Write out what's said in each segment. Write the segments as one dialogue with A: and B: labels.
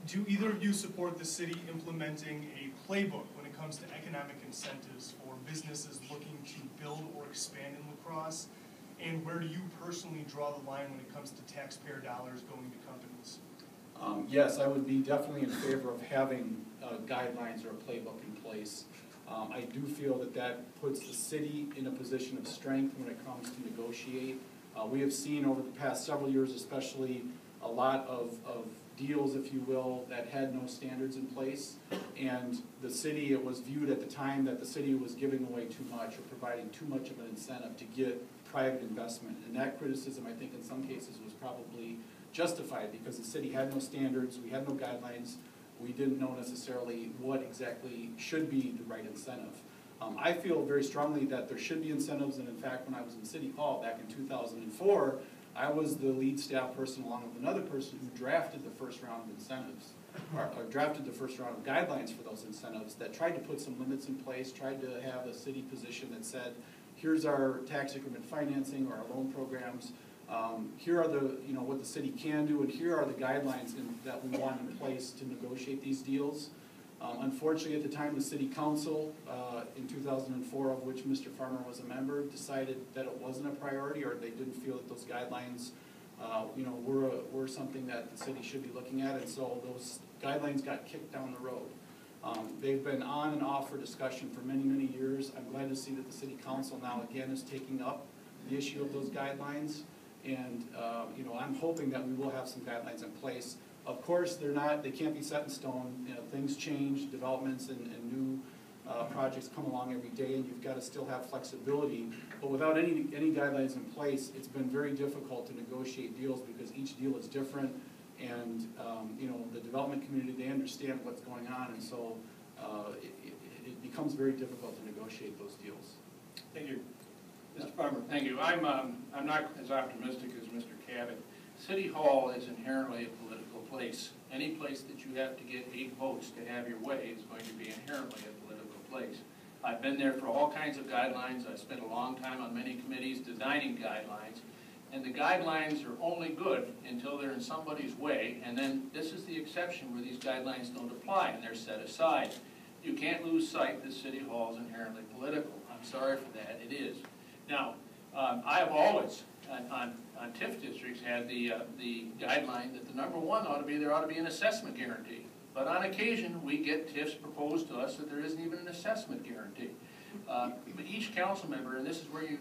A: Do either of you support the city implementing a playbook when it comes to economic incentives for businesses looking to build or expand in La Crosse? And where do you personally draw the line when it comes to taxpayer dollars going to companies?
B: Yes, I would be definitely in favor of having guidelines or a playbook in place. I do feel that that puts the city in a position of strength when it comes to negotiate. We have seen over the past several years especially a lot of deals, if you will, that had no standards in place. And the city, it was viewed at the time that the city was giving away too much or providing too much of an incentive to get private investment. And that criticism, I think, in some cases was probably justified because the city had no standards, we had no guidelines, we didn't know necessarily what exactly should be the right incentive. I feel very strongly that there should be incentives, and in fact, when I was in City Hall back in 2004, I was the lead staff person along with another person who drafted the first round of incentives, or drafted the first round of guidelines for those incentives that tried to put some limits in place, tried to have a city position that said, here's our tax increment financing or our loan programs, here are the, what the city can do, and here are the guidelines that we want in place to negotiate these deals. Unfortunately, at the time, the city council in 2004, of which Mr. Farmer was a member, decided that it wasn't a priority, or they didn't feel that those guidelines, were something that the city should be looking at, and so those guidelines got kicked down the road. They've been on and off for discussion for many, many years. I'm glad to see that the city council now again is taking up the issue of those guidelines, and I'm hoping that we will have some guidelines in place. Of course, they can't be set in stone. Things change, developments and new projects come along every day, and you've got to still have flexibility. But without any guidelines in place, it's been very difficult to negotiate deals because each deal is different, and the development community, they understand what's going on, and so it becomes very difficult to negotiate those deals.
C: Thank you. Mr. Farmer.
D: Thank you. I'm not as optimistic as Mr. Cabot. City Hall is inherently a political place. Any place that you have to get 8 votes to have your way is going to be inherently a political place. I've been there for all kinds of guidelines. I've spent a long time on many committees designing guidelines. And the guidelines are only good until they're in somebody's way, and then this is the exception where these guidelines don't apply and they're set aside. You can't lose sight that City Hall is inherently political. I'm sorry for that, it is. Now, I have always, on TIF districts, had the guideline that the number one there ought to be an assessment guarantee. But on occasion, we get TIFs proposed to us that there isn't even an assessment guarantee. But each council member, and this is where you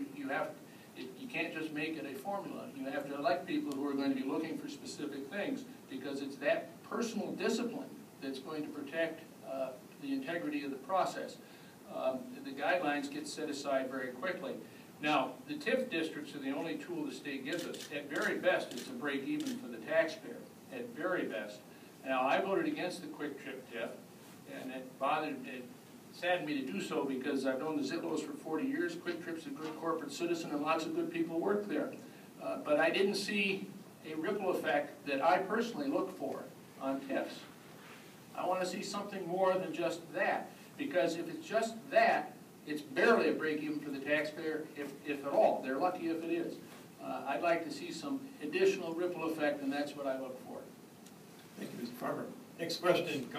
D: can't just make it a formula. You have to elect people who are going to be looking for specific things, because it's that personal discipline that's going to protect the integrity of the process. The guidelines get set aside very quickly. Now, the TIF districts are the only tool the state gives us. At very best, it's a break even for the taxpayer. At very best. Now, I voted against the Quick Trip TIF, and it saddened me to do so because I've known the Zitlows for 40 years. Quick Trip's a good corporate citizen, and lots of good people work there. But I didn't see a ripple effect that I personally look for on TIFs. I want to see something more than just that, because if it's just that, it's barely a break even for the taxpayer, if at all. They're lucky if it is. I'd like to see some additional ripple effect, and that's what I look for.
C: Thank you, Mr. Farmer. Next question comes